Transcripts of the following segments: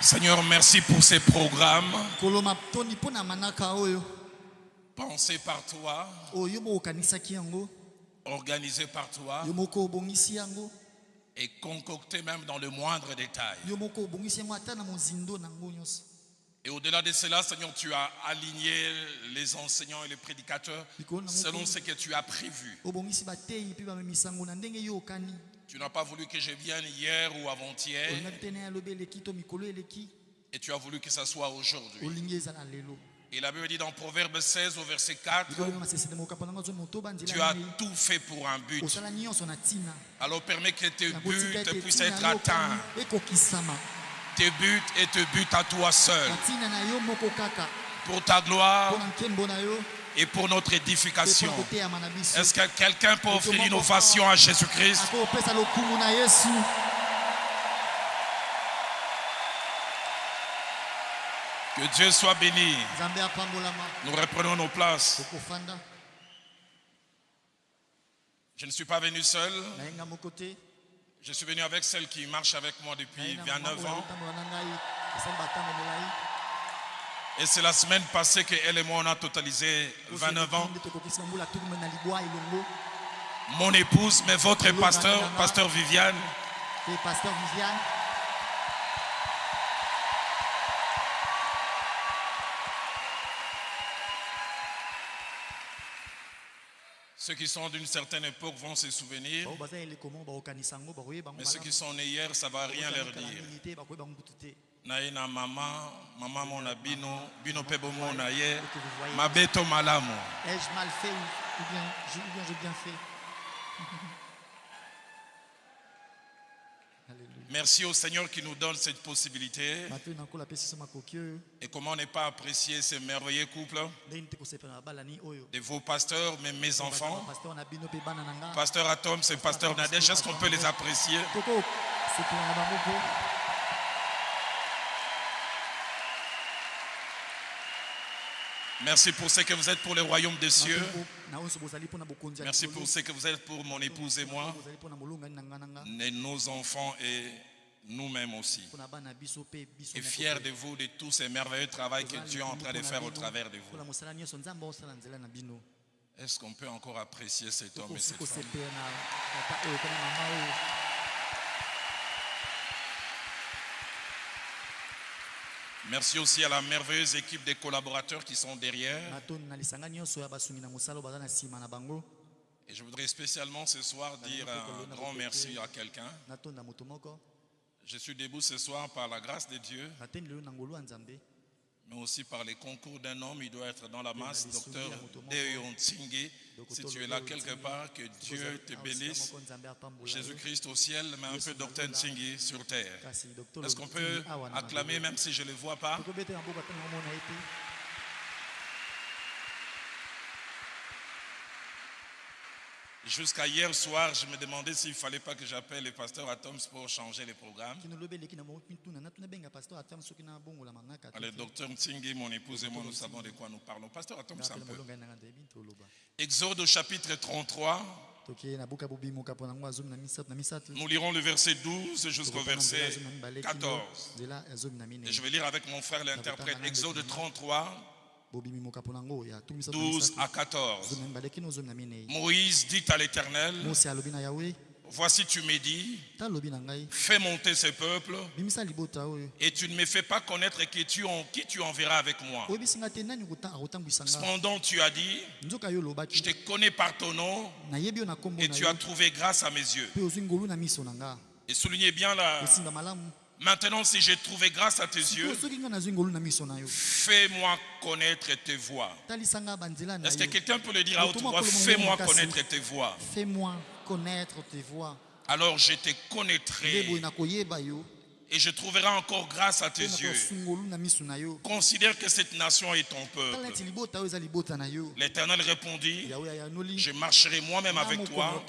Seigneur, merci pour ces programmes pensés par toi, organisés par toi et concoctés même dans le moindre détail. Et au-delà de cela, Seigneur, tu as aligné les enseignants et les prédicateurs selon ce que tu as prévu. Tu n'as pas voulu que je vienne hier ou avant-hier, et tu as voulu que ça soit aujourd'hui. Et la Bible dit dans Proverbe 16 au verset 4, tu as tout fait pour un but. Alors permets que tes buts puissent être atteints. Tes buts et tes buts à toi seul. Pour ta gloire et pour notre édification. Est-ce que quelqu'un peut offrir l'innovation à Jésus-Christ? Que Dieu soit béni. Nous reprenons nos places. Je ne suis pas venu seul. Je suis venu avec celle qui marche avec moi depuis 29 ans. Et c'est la semaine passée qu'elle et moi on a totalisé 29 ans. Mon épouse, mais votre pasteur, pasteur Viviane. Ceux qui sont d'une certaine époque vont se souvenir. Mais ceux qui sont nés hier, ça ne va rien leur dire. Naïna maman, maman mon abino, bino pebo mon aye, mabeto malamo. Ai-je mal fait ou bien j'ai bien fait? Merci au Seigneur qui nous donne cette possibilité. Et comment ne pas apprécier ces merveilleux couples de vos pasteurs, même mes enfants. Pasteur Atom, c'est pasteur Nadège. Est-ce qu'on peut les apprécier? Merci pour ce que vous êtes pour le royaume des cieux. Merci pour ce que vous êtes pour mon épouse et moi, et nos enfants et nous-mêmes aussi. Et fiers de vous, de tout ce merveilleux travail que Dieu est en train de faire au travers de vous. Est-ce qu'on peut encore apprécier cet homme et cette femme? Merci aussi à la merveilleuse équipe des collaborateurs qui sont derrière. Et je voudrais spécialement ce soir dire un grand merci à quelqu'un. Je suis debout ce soir par la grâce de Dieu, mais aussi par les concours d'un homme. Il doit être dans la masse, docteur Deyon Tsingi. Si tu es là quelque part, que Dieu te bénisse. Jésus-Christ au ciel, mais un peu docteur Tsingi sur terre. Est-ce qu'on peut acclamer même si je ne le vois pas? Jusqu'à hier soir, je me demandais s'il ne fallait pas que j'appelle le pasteur Atoms pour changer les programmes. Le docteur Tsingi, mon épouse et moi, nous savons de quoi nous parlons. Pasteur Atoms, un peu. Exode au chapitre 33. Nous lirons le verset 12 jusqu'au verset 14. Et je vais lire avec mon frère l'interprète. Exode 33. 12 à 14. Moïse dit à l'Éternel: voici tu me dis, fais monter ce peuple, et tu ne me fais pas connaître qui tu enverras avec moi. Cependant tu as dit, je te connais par ton nom, et tu as trouvé grâce à mes yeux. Et soulignez bien là. Maintenant, si j'ai trouvé grâce à tes yeux, fais-moi connaître tes voies. Est-ce que quelqu'un peut le dire à haute voix? Fais-moi connaître tes voies. Fais-moi connaître tes voies. Alors je te connaîtrai et je trouverai encore grâce à tes yeux. Considère que cette nation est ton peuple. L'Éternel répondit: je marcherai moi-même avec toi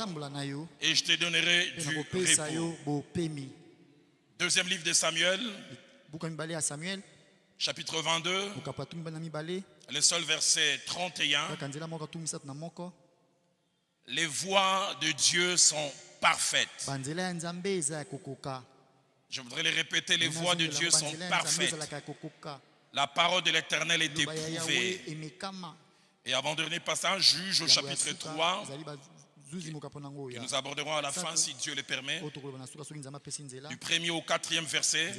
et je te donnerai du repos. Deuxième livre de Samuel, chapitre 22, le seul verset 31. Les voies de Dieu sont parfaites. Je voudrais les répéter, les voies de Dieu sont parfaites. La parole de l'Éternel est éprouvée. Et avant-dernier passage, Juge au chapitre 3, que nous aborderons à la fin si Dieu le permet, du 1er au 4e verset.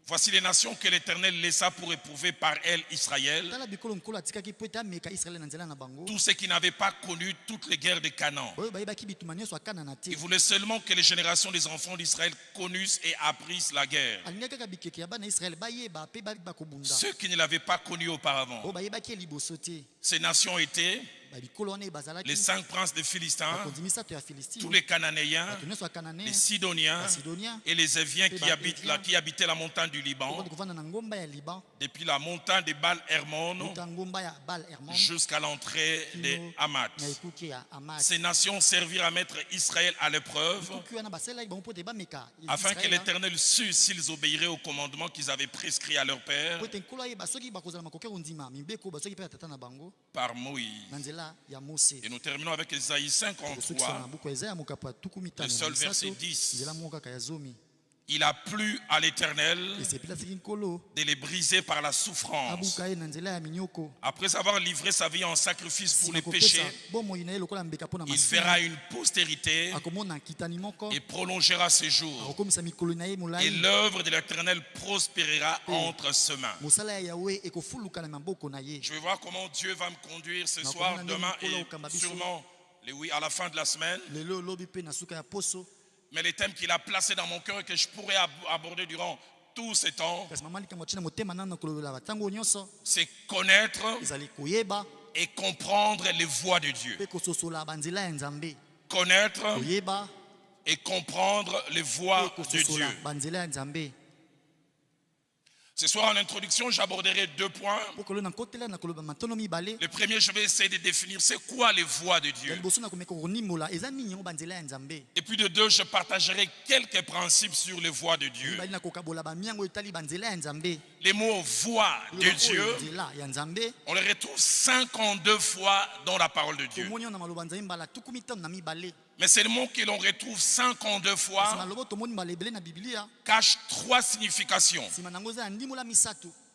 Voici les nations que l'Éternel laissa pour éprouver par elles Israël, tous ceux qui n'avaient pas connu toutes les guerres de Canaan. Il voulait seulement que les générations des enfants d'Israël connussent et apprissent la guerre. Ceux qui ne l'avaient pas connu auparavant. Ces nations étaient les 5 princes des Philistins, tous les Cananéens, les Sidoniens et les Éviens qui habitaient la montagne du Liban, depuis la montagne de Baal-Hermon jusqu'à l'entrée de Hamath. Ces nations servirent à mettre Israël à l'épreuve afin que l'Éternel sût s'ils obéiraient aux commandements qu'ils avaient prescrits à leur père par Moïse. Et nous terminons avec Ésaïe 53, le seul verset 10. Il a plu à l'Éternel de les briser par la souffrance. Après avoir livré sa vie en sacrifice pour les péchés, il verra une postérité et prolongera ses jours. Et l'œuvre de l'Éternel prospérera entre ses mains. Je vais voir comment Dieu va me conduire ce soir, demain et sûrement à la fin de la semaine. Mais les thèmes qu'il a placés dans mon cœur et que je pourrais aborder durant tout ce temps, c'est connaître et comprendre les voies de Dieu. Connaître et comprendre les voies de Dieu. Ce soir, en introduction, j'aborderai 2 points. Le premier, je vais essayer de définir c'est quoi les voies de Dieu. Et puis de 2, je partagerai quelques principes sur les voies de Dieu. Les mots voix de Dieu, on les retrouve 52 fois dans la parole de Dieu. Mais ces mots que l'on retrouve 52 fois cachent 3 significations.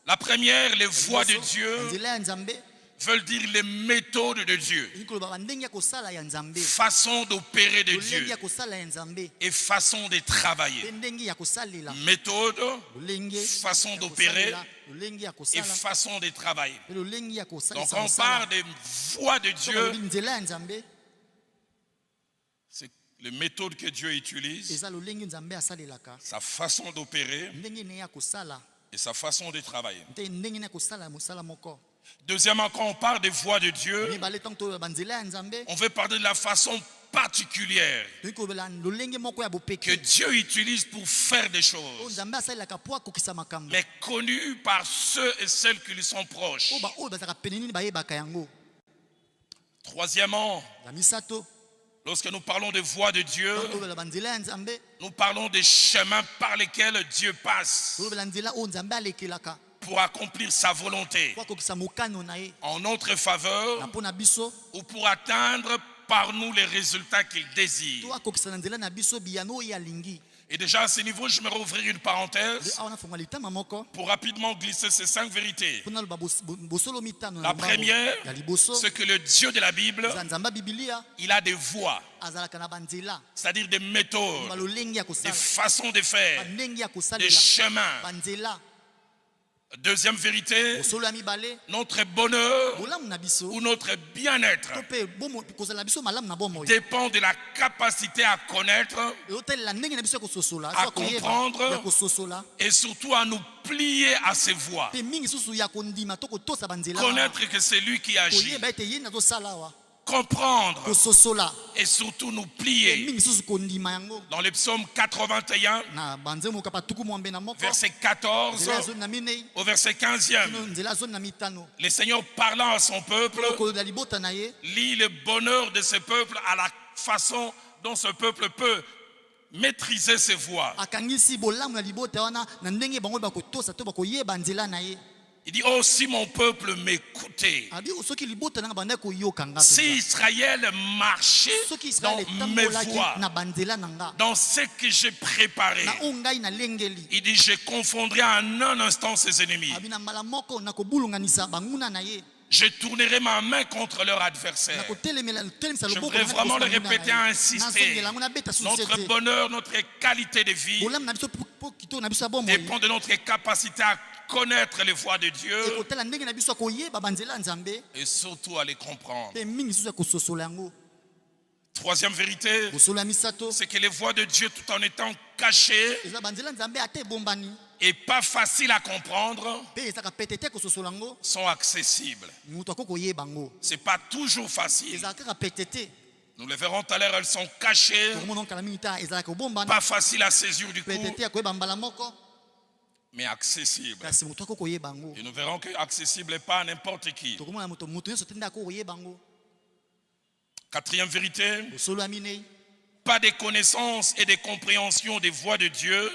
La première, les voies de Dieu veulent dire les méthodes de Dieu, façon d'opérer de Dieu et façon de travailler. Méthode, façon d'opérer et façon de travailler. Donc quand on parle des voies de Dieu, c'est les méthodes que Dieu utilise, sa façon d'opérer et sa façon de travailler. Deuxièmement, quand on parle des voies de Dieu, on veut parler de la façon particulière que Dieu utilise pour faire des choses, mais connue par ceux et celles qui lui sont proches. Troisièmement, lorsque nous parlons des voies de Dieu, nous parlons des chemins par lesquels Dieu passe pour accomplir sa volonté en notre faveur ou pour atteindre par nous les résultats qu'il désire. Et déjà à ce niveau, je me rouvrir une parenthèse pour rapidement glisser ces 5 vérités. La première, c'est que le Dieu de la Bible, il a des voies, c'est-à-dire des méthodes, des façons de faire, des chemins. Deuxième vérité, notre bonheur ou notre bien-être dépend de la capacité à connaître, à comprendre et surtout à nous plier à ses voies. Connaître que c'est lui qui agit. Comprendre et surtout nous plier. Dans le psaume 81, verset 14 au verset 15e, le Seigneur parlant à son peuple lit le bonheur de ce peuple à la façon dont ce peuple peut maîtriser ses voies. Il dit, oh, si mon peuple m'écoutait, si Israël marchait dans mes voies, dans ce que j'ai préparé, il dit, je confondrai en un instant ses ennemis. Je tournerai ma main contre leur adversaire. Je voudrais vraiment le répéter, insister. Notre bonheur, notre qualité de vie dépend de notre capacité à connaître les voies de Dieu et surtout à les comprendre. Troisième vérité, c'est que les voies de Dieu, tout en étant cachées et pas faciles à comprendre, sont accessibles. Ce n'est pas toujours facile. Nous le verrons tout à l'heure, elles sont cachées, pas faciles à saisir du coup, mais accessibles. Et nous verrons que accessible n'est pas à n'importe qui. Quatrième vérité, pas de connaissance et de compréhension des voies de Dieu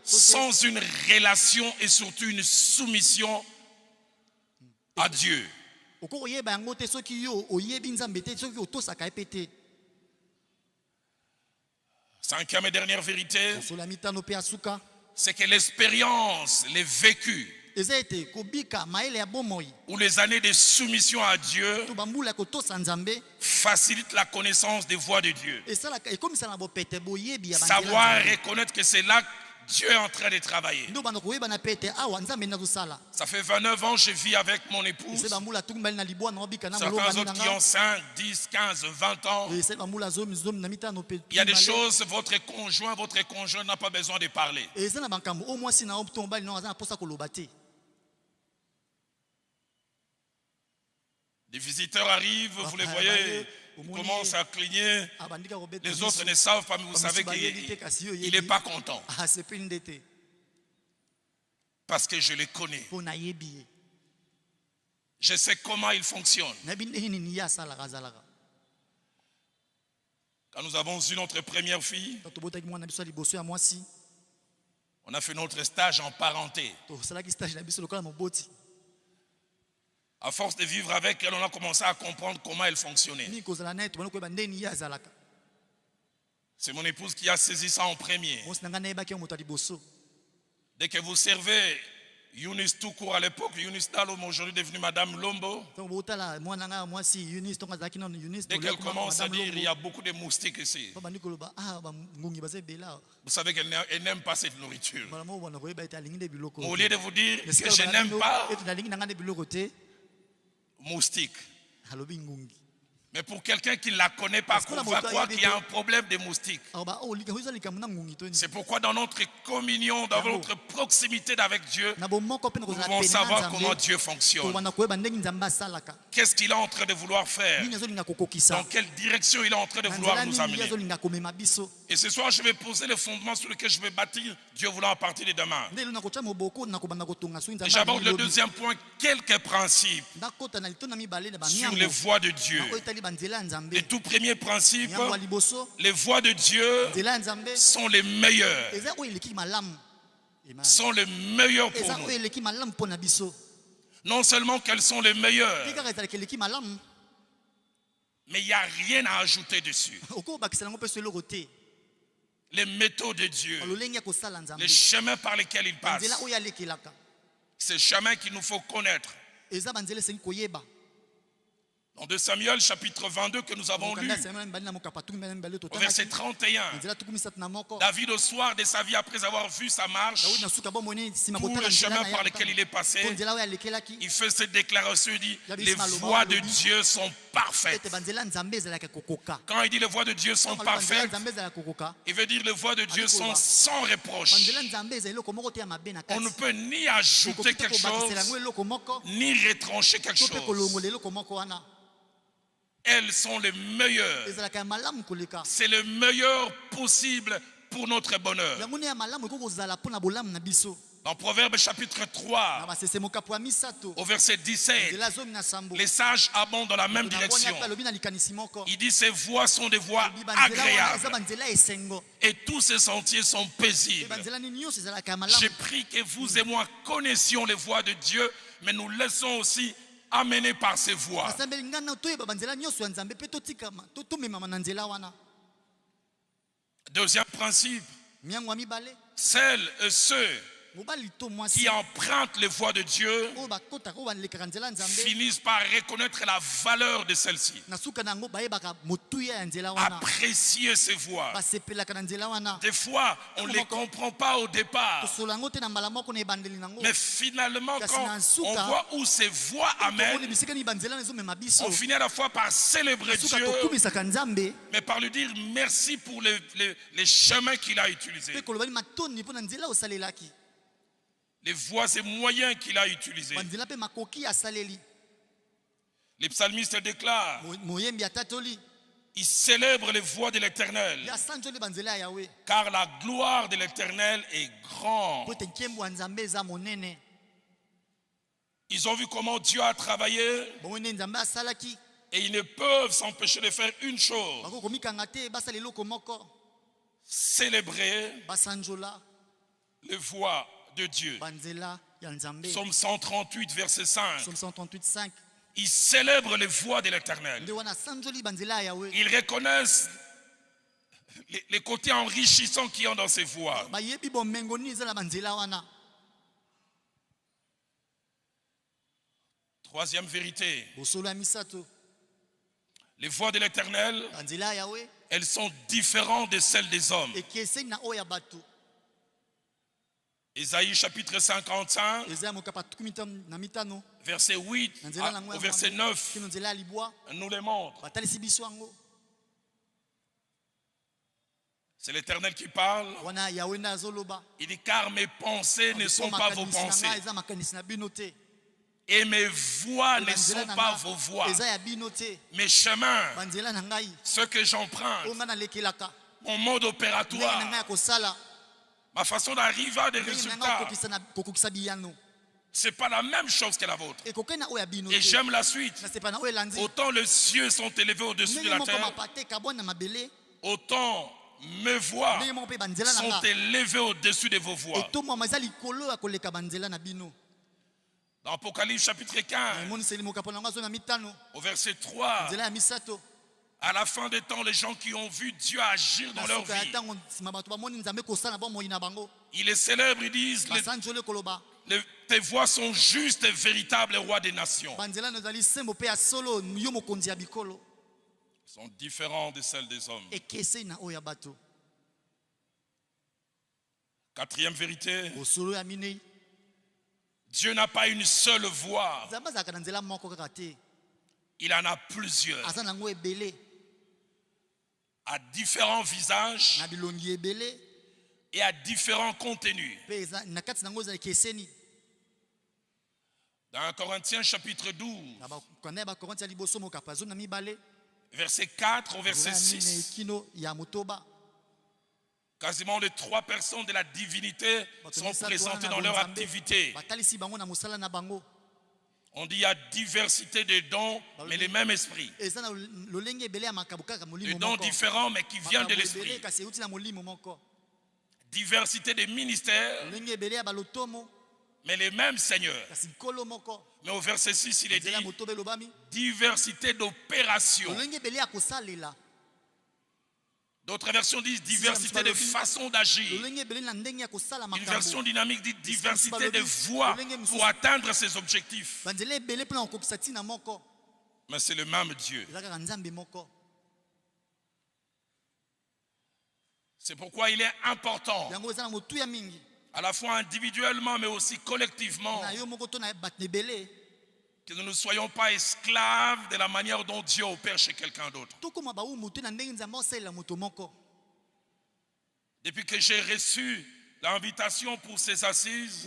sans une relation et surtout une soumission à Dieu. Cinquième et dernière vérité, c'est que l'expérience, les vécus ou les années de soumission à Dieu facilitent la connaissance des voies de Dieu. Savoir reconnaître que c'est là que Dieu est en train de travailler. Ça fait 29 ans que je vis avec mon épouse. Certains autres qui ont 5, 10, 15, 20 ans. Il y a des choses, votre conjoint n'a pas besoin de parler. Des visiteurs arrivent, vous les voyez, ils commencent à cligner. Les autres ne savent pas, mais vous savez qu'il n'est pas content. Parce que je les connais. Je sais comment ils fonctionnent. Quand nous avons eu notre première fille, on a fait notre stage en parenté. À force de vivre avec elle, on a commencé à comprendre comment elle fonctionnait. C'est mon épouse qui a saisi ça en premier. Dès que vous servez Eunice tout court à l'époque, Eunice Dalom, aujourd'hui devenue Madame Lombo. Dès qu'elle commence à dire il y a beaucoup de moustiques ici. Vous savez qu'elle n'aime pas cette nourriture. Au lieu de vous dire que je n'aime pas moustiques. Mais pour quelqu'un qui ne la connaît pas, on va croire qu'il y a un problème de moustiques. C'est pourquoi dans notre communion, dans notre proximité avec Dieu, nous devons savoir comment Dieu fonctionne. Qu'est-ce qu'il est en train de vouloir faire? Dans quelle direction il est en train de vouloir nous amener? Et ce soir, je vais poser le fondement sur lequel je vais bâtir Dieu voulant à partir de demain. Et j'aborde le deuxième point, quelques principes sur les voies de Dieu. Le tout premier principe, les voies de Dieu sont les meilleures. Sont les meilleures pour nous. Non seulement qu'elles sont les meilleures, mais il n'y a rien à ajouter dessus. Les méthodes de Dieu, les chemins par lesquels il passe, c'est le chemin qu'il nous faut connaître. Dans 2 Samuel chapitre 22 que nous avons lu, au verset 31, David au soir de sa vie, après avoir vu sa marche, tout le chemin par lequel il est passé, il fait cette déclaration, il dit, les voies de Dieu sont parfaites. Quand il dit les voies de Dieu sont parfaites, il veut dire les voies de Dieu sont sans reproche. On ne peut ni ajouter quelque chose, ni retrancher quelque chose. Elles sont les meilleures. C'est le meilleur possible pour notre bonheur. Dans Proverbe chapitre 3, au verset 17, les sages abondent dans la même direction. Il dit, ces voies sont des voies agréables et tous ces sentiers sont paisibles. J'ai pris que vous et moi connaissions les voies de Dieu, mais nous laissons aussi amener par ces voies. Deuxième principe, celles et ceux qui empruntent les voies de Dieu finissent par reconnaître la valeur de celle-ci, apprécier ces voies. Des fois, on ne les comprend pas au départ, mais finalement, quand on voit où ces voies amènent, on finit à la fois par célébrer Dieu, mais par lui dire merci pour les chemins qu'il a utilisés, les voies et moyens qu'il a utilisés. Les psalmistes déclarent, ils célèbrent les voies de l'Éternel, car la gloire de l'Éternel est grande. Ils ont vu comment Dieu a travaillé et ils ne peuvent s'empêcher de faire une chose: célébrer les voies de Dieu. Psaume 138, verset 5. Ils célèbrent les voies de l'Éternel. Ils reconnaissent les côtés enrichissants qu'il y a dans ces voies. Troisième vérité, les voies de l'Éternel, elles sont différentes de celles des hommes. Ésaïe chapitre 55, verset 8 au verset 9, nous les montre. C'est l'Éternel qui parle. Il dit, car mes pensées ne sont pas vos pensées, et mes voies ne sont pas vos voies. Mes chemins, ceux que j'emprunte, mon mode opératoire, ma façon d'arriver à des résultats, ce n'est pas la même chose que la vôtre. Et j'aime la suite. Autant les cieux sont élevés au-dessus de la terre, autant mes voies sont élevées au-dessus de vos voies. Dans Apocalypse chapitre 15, au verset 3, à la fin des temps, les gens qui ont vu Dieu agir dans leur vie, ils les célèbrent, ils disent, tes voix sont justes et véritables, roi des nations. Ils sont différents de celles des hommes. Quatrième vérité, Dieu n'a pas une seule voix, il en a plusieurs, à différents visages et à différents contenus. Dans 1 Corinthiens chapitre 12, verset 4 au verset 6, quasiment les trois personnes de la divinité sont présentées dans leur activité. On dit il y a diversité de dons, mais les mêmes esprits. Des dons différents, mais qui viennent de l'esprit. Diversité de ministères, mais les mêmes seigneurs. Mais au verset 6, il est dit diversité d'opérations. D'autres versions disent diversité de façons d'agir. Une version dynamique dit diversité de voies pour atteindre ses objectifs. Mais c'est le même Dieu. C'est pourquoi il est important, à la fois individuellement mais aussi collectivement, que nous ne soyons pas esclaves de la manière dont Dieu opère chez quelqu'un d'autre. Depuis que j'ai reçu l'invitation pour ces assises,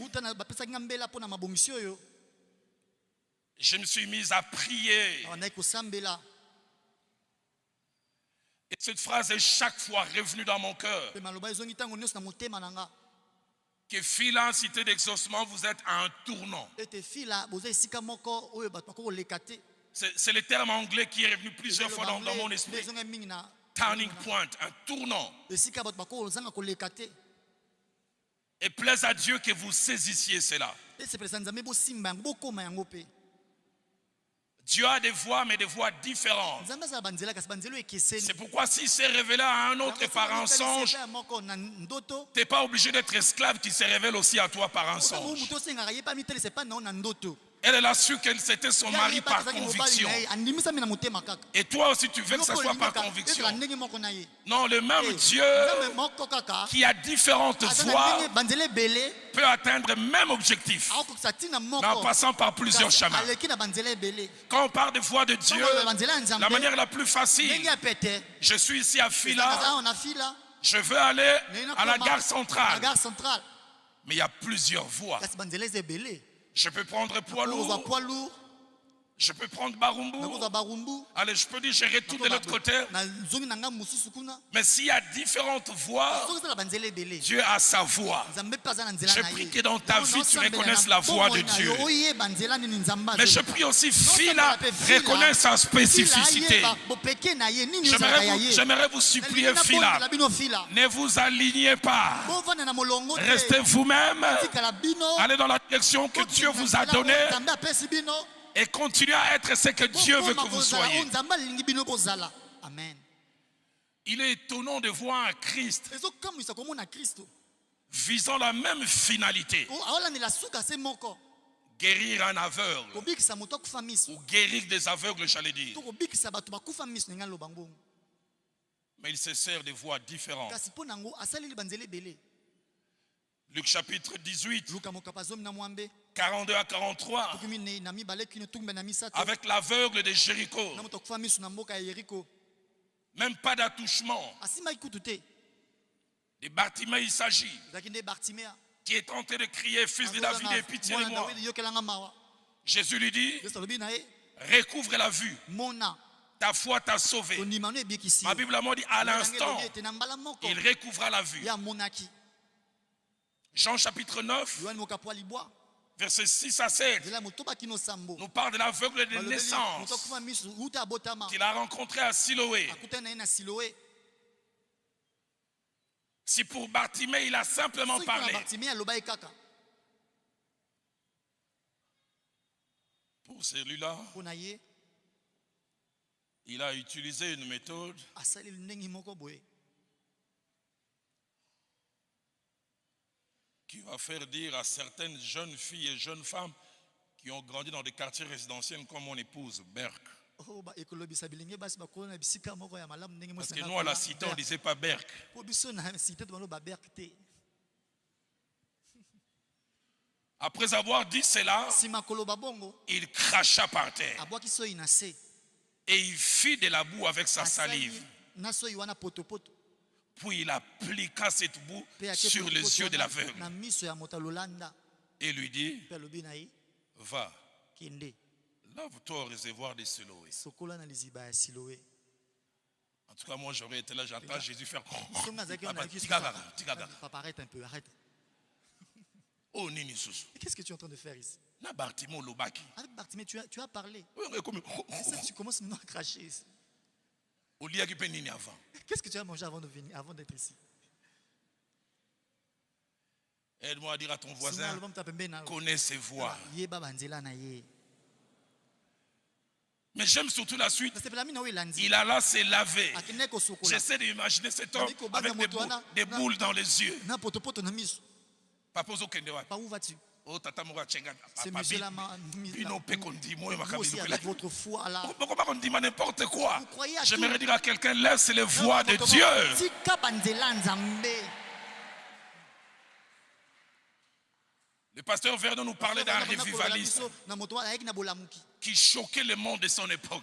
je me suis mis à prier. Et cette phrase est chaque fois revenue dans mon cœur. que Phila, cité d'exaucement, vous êtes à un tournant. C'est le terme anglais qui est revenu plusieurs fois dans mon esprit. Turning point, un tournant. Et plaise à Dieu que vous saisissiez cela. Dieu a des voix, mais des voix différentes. C'est pourquoi s'il s'est révélé à un autre par un songe, tu n'es pas obligé d'être esclave qui se révèle aussi à toi par un songe. Elle a su qu'elle c'était son mari par conviction. Et toi aussi tu veux que ce soit par conviction. Non, le même Dieu qui a différentes voies peut atteindre le même objectif, mais en passant par plusieurs chemins. Quand on parle de voix de Dieu, la manière la plus facile, je suis ici à Phila, je veux aller à la gare centrale. Mais il y a plusieurs voies. Je peux prendre poids lourd. Je peux prendre Barumbu. Allez, je peux dire, je retourne de l'autre côté. Mais s'il y a différentes voix, Dieu a sa voix. Je prie que dans ta vie, tu reconnaisses la voix de Dieu. Mais je prie aussi, Phila, reconnaisse sa spécificité. J'aimerais vous supplier, Phila, ne vous alignez pas. Restez vous-même. Allez dans la direction que Dieu vous a donnée. Et continuez à être ce que Dieu veut que vous soyez. Amen. Il est étonnant de voir un Christ visant la même finalité. Guérir un aveugle. Ou guérir des aveugles, j'allais dire. Mais il se sert de voies différentes. Luc chapitre 18, 42 à 43, avec l'aveugle de Jéricho. Même pas d'attouchement. De Bartimée il s'agit, qui est tenté de crier, fils de David, aie pitié de moi. Jésus lui dit, recouvre la vue. Ta foi t'a sauvé. Ma Bible m'a dit, à l'instant, il recouvra la vue. Jean chapitre 9, versets 6 à 7, nous parle de l'aveugle de naissance qu'il a rencontré à Siloé. Si pour Bartimée, il a simplement parlé. Pour celui-là, il a utilisé une méthode qui va faire dire à certaines jeunes filles et jeunes femmes qui ont grandi dans des quartiers résidentiels comme mon épouse, Berck. Parce que nous, à la cité, on ne disait pas Berck. Après avoir dit cela, il cracha par terre. Et il fit de la boue avec sa salive. Puis il appliqua cette boue sur les yeux de l'aveugle. Et lui dit, va, lave-toi au réservoir de Siloé. En tout cas, moi j'aurais été là, j'entends Jésus faire. Arrête un peu, arrête. Oh, Nini Soussou. Qu'est-ce que tu es en train de faire ici? Avec Bartimée, tu as parlé. Et ça, tu commences maintenant à cracher ici. Qu'est-ce que tu as mangé avant d'être ici? Aide-moi à dire à ton voisin, connais ses voix. Mais j'aime surtout la suite. Il alla se laver. J'essaie d'imaginer cet homme avec des boules dans les yeux. Papa, où vas-tu? Ce monsieur-là m'a mis avec votre foi là. N'importe quoi. J'aimerais dire à quelqu'un, laisse les voix de Dieu. Le pasteur Vernon nous parlait d'un revivaliste qui choquait le monde de son époque.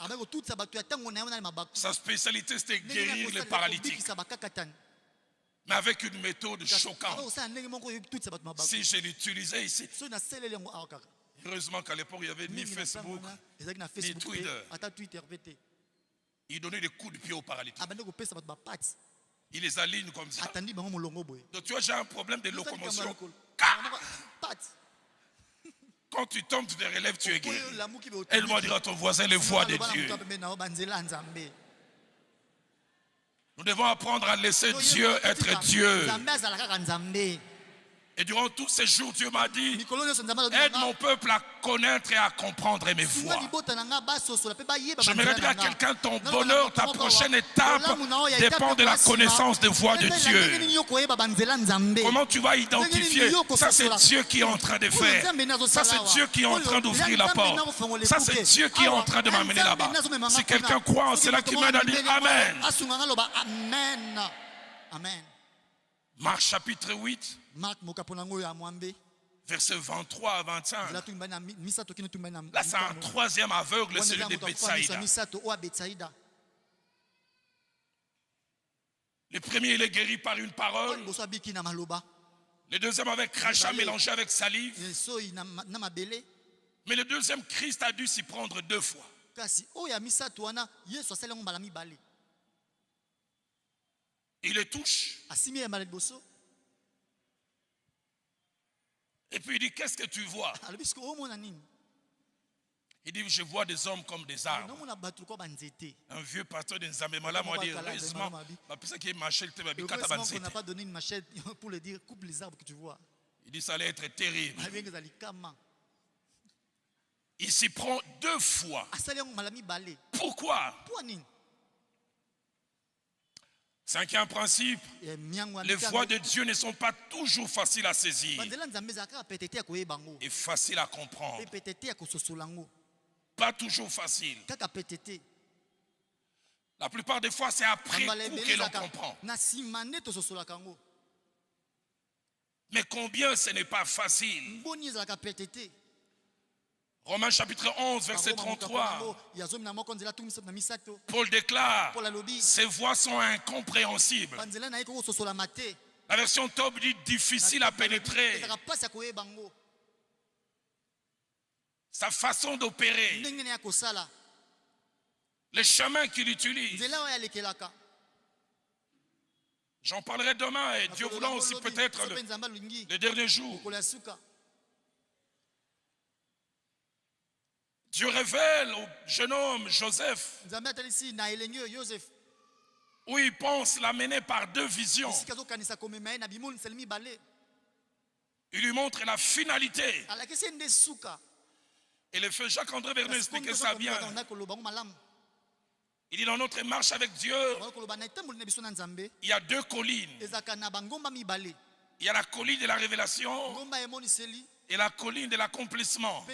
Sa spécialité c'était guérir les paralytiques. Mais avec une méthode choquante. Si je l'utilisais ici. Heureusement qu'à l'époque, il n'y avait ni Facebook, ni Twitter. Il donnait des coups de pied aux paralytiques. Il les aligne comme ça. Donc tu vois, j'ai un problème de locomotion. Quand tu tombes, tu te relèves, tu es guéri. Elle va dire à ton voisin les voies de Dieu. Nous devons apprendre à laisser Dieu être Dieu. Et durant tous ces jours, Dieu m'a dit, aide mon peuple à connaître et à comprendre mes voies. J'aimerais dire à quelqu'un, ton bonheur, ta prochaine étape dépend de la connaissance des voies de Dieu. Comment tu vas identifier? Ça, c'est Dieu qui est en train de faire. Ça, c'est Dieu qui est en train d'ouvrir la porte. Ça, c'est Dieu qui est en train de m'amener là-bas. Si quelqu'un croit en cela, qui m'aide à dire Amen. Amen. Marc chapitre 8, versets 23 à 25. Là, c'est un troisième aveugle, celui de Bethsaïda. Le premier, il est guéri par une parole. Le deuxième avec crachat mélangé avec salive. Mais le deuxième, Christ a dû s'y prendre 2 fois. Il le touche. Et puis il dit, qu'est-ce que tu vois? Il dit, je vois des hommes comme des arbres. Un vieux pasteur de Nzambemala m'a dit, heureusement, on n'a pas donné une machette pour le dire, coupe les arbres que tu vois. Il dit, ça allait être terrible. Il s'y prend 2 fois. Pourquoi? Cinquième principe, les voies de Dieu ne sont pas toujours faciles à saisir et faciles à comprendre. Pas toujours facile. La plupart des fois, c'est après coup que l'on comprend. Mais combien ce n'est pas facile? Romains chapitre 11, verset 33. Paul déclare, ces voies sont incompréhensibles. La version Tob dit difficile à pénétrer. Sa façon d'opérer, les chemins qu'il utilise. J'en parlerai demain et Dieu voulant aussi peut-être le dernier jour. Dieu révèle au jeune homme Joseph où il pense l'amener par 2 visions. Il lui montre la finalité. Et le feu Jacques-André Vernet expliquait ça bien. Il dit dans notre marche avec Dieu, il y a 2 collines. Il y a la colline de la révélation et la colline de l'accomplissement.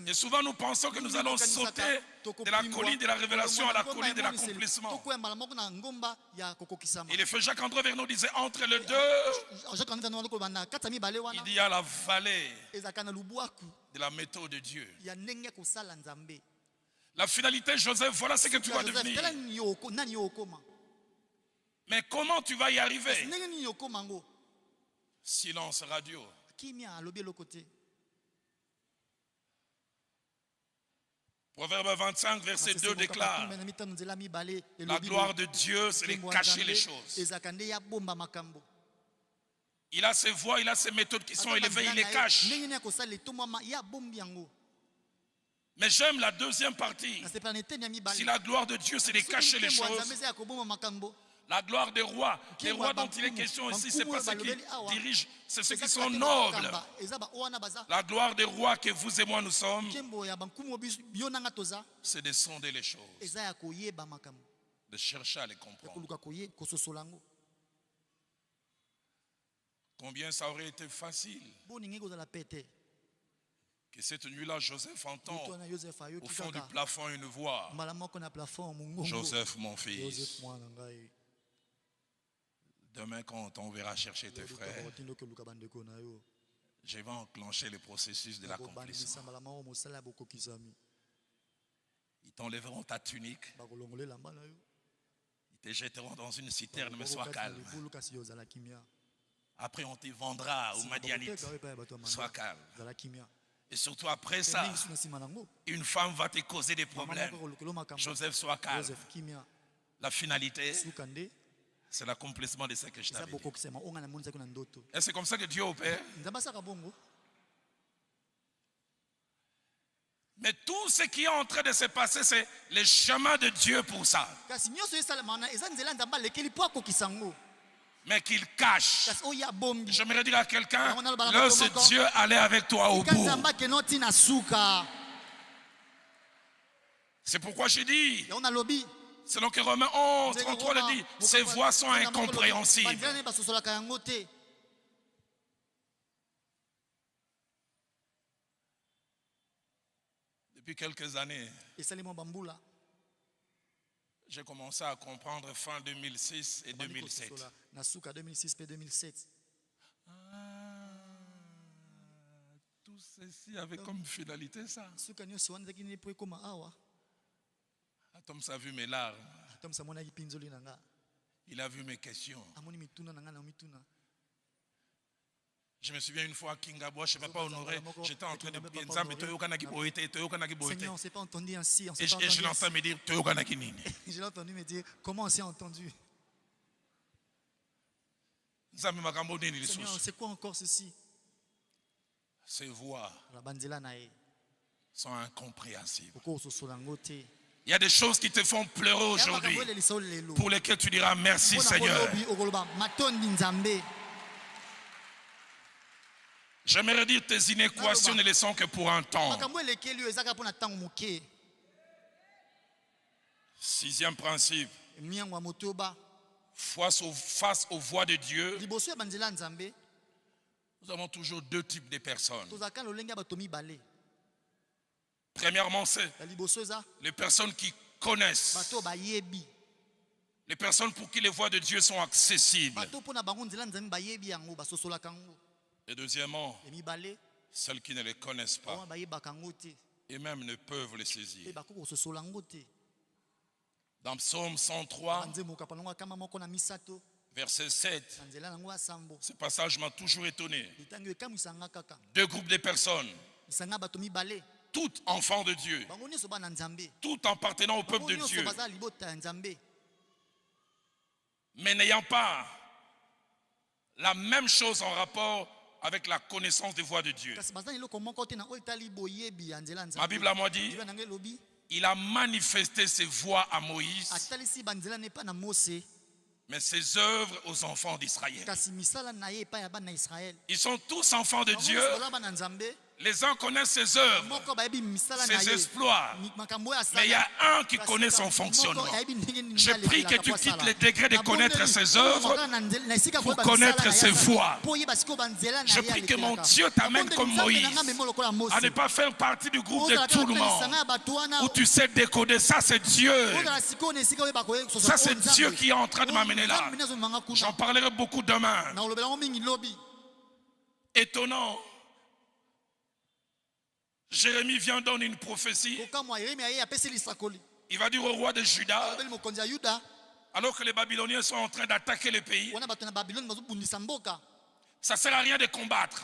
Et souvent nous pensons que nous allons sauter de la colline de la révélation à la colline de l'accomplissement. Et le feu Jacques-André Vernet disait entre les 2, il y a la vallée de la méthode de Dieu. La finalité, Joseph, voilà ce que tu vas devenir. Mais comment tu vas y arriver? Silence radio. Proverbe 25, verset 2 déclare, la gloire de Dieu, c'est de cacher les choses. Il a ses voies, il a ses méthodes qui sont élevées, il les cache. Mais j'aime la deuxième partie. Si la gloire de Dieu, c'est de cacher les choses, la gloire des rois, les rois dont il est question ici, ce n'est pas ceux qui dirigent, c'est ceux qui sont nobles. La gloire des rois que vous et moi nous sommes, c'est de sonder les choses, de chercher à les comprendre. Combien ça aurait été facile que cette nuit-là, Joseph entend au fond du plafond une voix. Joseph, mon fils, demain quand on verra chercher tes frères, je vais enclencher le processus de l'accomplissement. Ils t'enlèveront ta tunique, ils te jetteront dans une citerne, mais sois calme. Après on te vendra aux Madianites, sois calme. Et surtout après ça, une femme va te causer des problèmes. Joseph, sois calme. La finalité, C'est l'accomplissement de ce que je t'avais dit. Et c'est comme ça que Dieu opère. Mais tout ce qui est en train de se passer, c'est le chemin de Dieu pour ça. Mais qu'il cache. J'aimerais dire à quelqu'un, lorsque Dieu allait avec toi au bout. C'est pourquoi je dis, selon que Romains 11, 33 le dit, ces voies sont incompréhensibles. Depuis quelques années, j'ai commencé à comprendre fin 2006 et 2007. Tout ceci avait comme finalité ça. Tom a vu mes larmes. Il a vu mes questions. Je me souviens une fois à Kingabwa, je ne sais pas honoré, j'étais en train de prier. Seigneur, on ne s'est pas entendu ainsi. Et je l'entends me dire, je l'ai entendu me dire, comment on s'est entendu? Seigneur, c'est quoi encore ceci? Ces voix sont incompréhensibles. Il y a des choses qui te font pleurer aujourd'hui, pour lesquelles tu diras merci Seigneur. J'aimerais dire tes inéquations ne le sont que pour un temps. Sixième principe. Face aux voix de Dieu, nous avons toujours deux types de personnes. Premièrement, c'est les personnes qui connaissent. Les personnes pour qui les voix de Dieu sont accessibles. Et deuxièmement, celles qui ne les connaissent pas et même ne peuvent les saisir. Dans Psaume 103, verset 7, ce passage m'a toujours étonné. Deux groupes de personnes, toutes enfants de Dieu, toutes appartenant au peuple de Dieu, mais n'ayant pas la même chose en rapport avec la connaissance des voix de Dieu. Ma Bible a moi dit, il a manifesté ses voix à Moïse, mais ses œuvres aux enfants d'Israël. Ils sont tous enfants de Dieu. Les uns connaissent ses œuvres, ses exploits, mais il y a un qui connaît son fonctionnement. Je prie que tu quittes les degrés de connaître ses œuvres pour connaître ses voies. Je prie que mon Dieu t'amène comme Moïse à ne pas faire partie du groupe de tout le monde où tu sais décoder. Ça c'est Dieu. Ça c'est Dieu qui est en train de m'amener là. J'en parlerai beaucoup demain. Étonnant. Jérémie vient donner une prophétie. Il va dire au roi de Juda, alors que les Babyloniens sont en train d'attaquer le pays, ça ne sert à rien de combattre.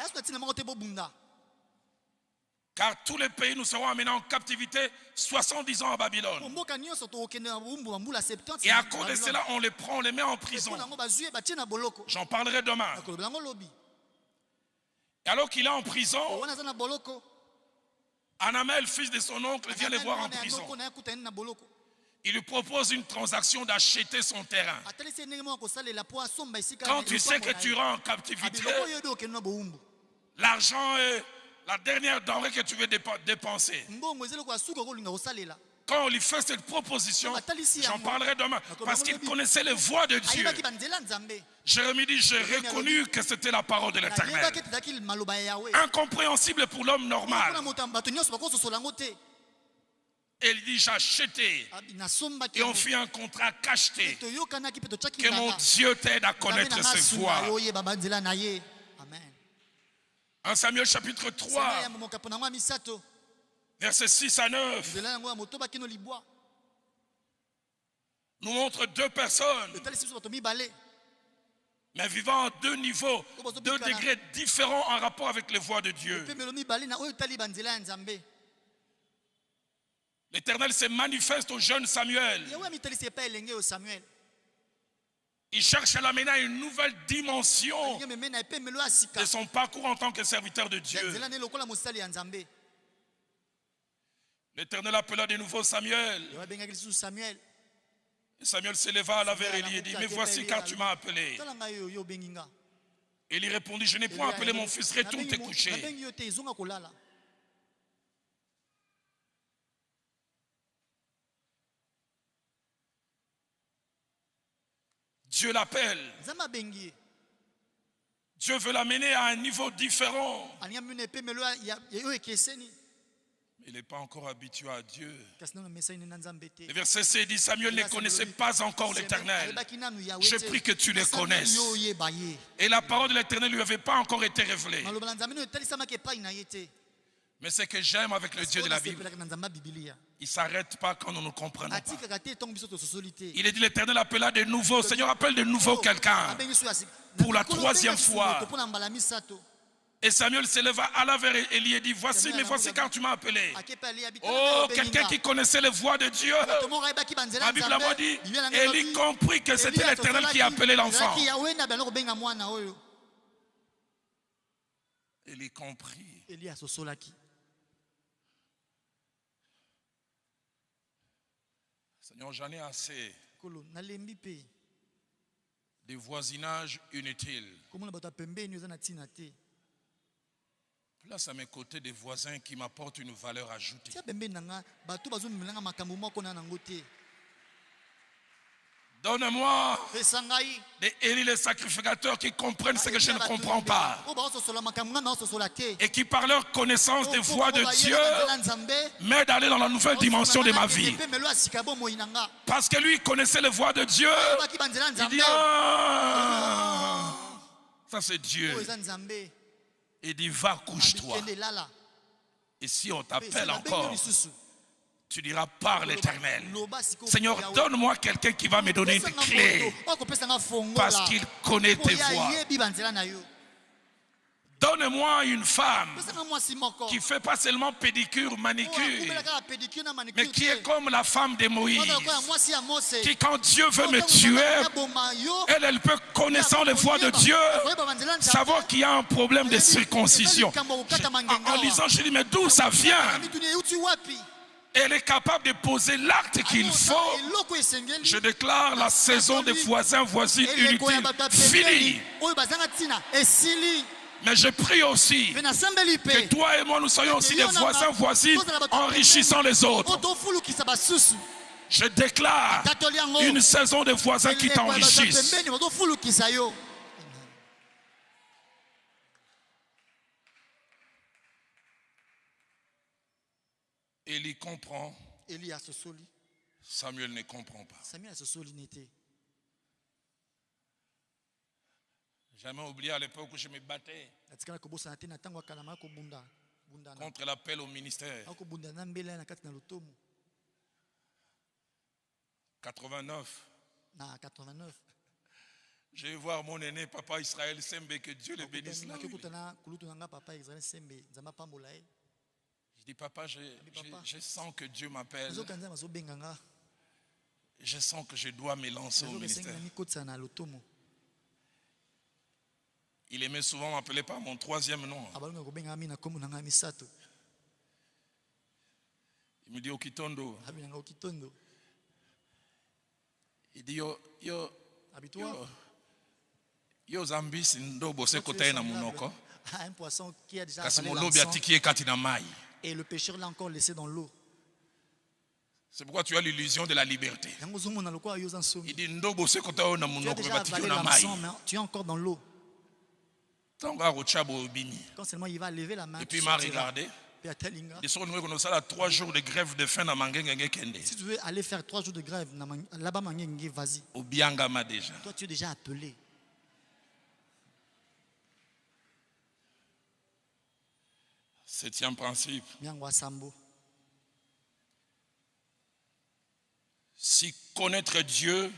Car tous les pays nous seront amenés en captivité 70 ans à Babylone. Et à cause de cela, on les prend, on les met en prison. J'en parlerai demain. Et alors qu'il est en prison, Anamel, fils de son oncle, vient le voir en prison. Il lui propose une transaction d'acheter son terrain. Quand tu sais que tu iras en captivité, l'argent est la dernière denrée que tu veux dépenser. Quand on lui fait cette proposition, j'en parlerai demain, parce qu'il connaissait les voix de Dieu. Jérémie dit, j'ai reconnu que c'était la parole de l'Éternel. Incompréhensible pour l'homme normal. Et il dit, j'ai acheté. Et on fit un contrat cacheté. Que mon Dieu t'aide à connaître ses voix. 1 Samuel chapitre 3. Versets 6 à 9 nous montre deux personnes, mais vivant à deux niveaux, deux degrés différents en rapport avec les voix de Dieu. L'Éternel se manifeste au jeune Samuel. Il cherche à l'amener à une nouvelle dimension de son parcours en tant que serviteur de Dieu. L'Éternel appela de nouveau Samuel. Et Samuel s'éleva à la vers Élie et dit, mais voici car tu m'as appelé. Élie répondit, je n'ai point appelé mon fils, retourne te coucher. Dieu l'appelle. Dieu veut l'amener à un niveau différent. Il n'est pas encore habitué à Dieu. Le verset 6 dit, Samuel ne connaissait pas encore l'Éternel. Je prie que tu le connaisses. Et la parole de l'Éternel ne lui avait pas encore été révélée. Mais ce que j'aime avec le Dieu de la Bible, il ne s'arrête pas quand nous ne comprenons pas. Il est dit, l'Éternel appela de nouveau. Seigneur, appelle de nouveau quelqu'un pour la troisième fois. Et Samuel s'éleva à la vers Élie et dit, voici, mais voici car tu m'as appelé. Oh, quelqu'un qui connaissait les voix de Dieu. La Bible a dit, Élie comprit que c'était l'Éternel qui appelait l'enfant. Élie comprit. Seigneur, j'en ai assez des voisinages inutiles. Place à mes côtés des voisins qui m'apportent une valeur ajoutée. Donne-moi des Élie les sacrificateurs qui comprennent ce que je ne comprends pas. Et qui par leur connaissance des voix de Dieu m'aident à aller dans la nouvelle dimension de ma vie. Parce que lui il connaissait les voix de Dieu. Il dit, ah, ça c'est Dieu. Il dit, va, couche-toi. Et si on t'appelle encore, tu diras, par l'Éternel. Seigneur, donne-moi quelqu'un qui va me donner une clé. Parce qu'il connaît tes voix. Donne-moi une femme qui fait pas seulement pédicure, manicure, mais qui est comme la femme de Moïse, qui quand Dieu veut me tuer, elle peut, connaissant les voix de Dieu, savoir qu'il y a un problème de circoncision. En lisant, je dis, mais d'où ça vient? Elle est capable de poser l'acte qu'il faut. Je déclare la saison des voisins, voisines inutiles finie. Mais je prie aussi que toi et moi nous soyons aussi des voisins, voisines, enrichissant les autres. Je déclare une saison de voisins qui t'enrichissent. Élie comprend. Samuel ne comprend pas. Jamais oublié à l'époque où je me battais contre l'appel au ministère. 89. Je vais voir mon aîné, papa Israël Sembe, que Dieu le bénisse. Je dis, papa, je sens que Dieu m'appelle. Je sens que je dois me lancer au ministère. Il aimait souvent m'appeler par mon troisième nom. Il me dit Okitondo. Il dit yo zambis ndo bose kotaye na munoko. Kasi molobi atiki kati na mai. Et le pécheur l'a encore laissé dans l'eau. C'est pourquoi tu as l'illusion de la liberté. Il dit ndo bose kotaye na munoko batiki na mai. Tu es encore dans l'eau. Quand seulement il va lever la main, et puis il m'a regardé. Ils sont venus qu'on a 3 jours de grève de faim. Si tu veux aller faire 3 jours de grève là-bas, vas-y. Toi tu es déjà appelé. Septième principe. Si connaître Dieu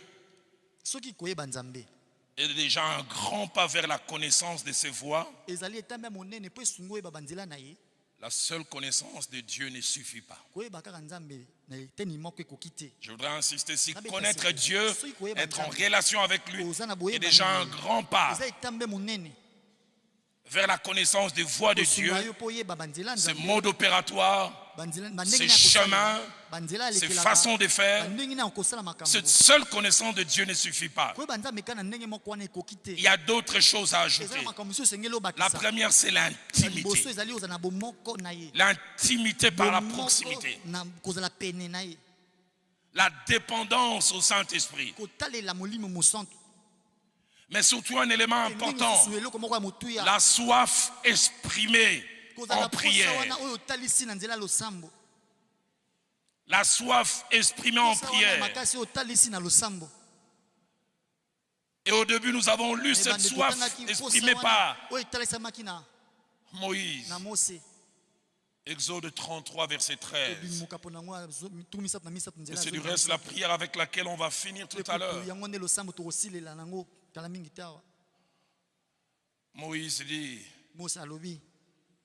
est déjà un grand pas vers la connaissance de ses voies, La seule connaissance de Dieu ne suffit pas. Je voudrais insister, si connaître Dieu, être en relation avec lui, est déjà un grand pas vers la connaissance des voies de Dieu, ses modes opératoires, ses chemins, ses façons de faire. Cette seule connaissance de Dieu ne suffit pas. Il y a d'autres choses à ajouter. La première, c'est l'intimité. L'intimité par la proximité. La dépendance au Saint-Esprit. Mais surtout un élément important, la soif exprimée en prière. La soif exprimée en prière. Et au début, nous avons lu cette soif exprimée par Moïse. Exode 33, verset 13. Et c'est du reste la prière avec laquelle on va finir tout à l'heure. Moïse dit,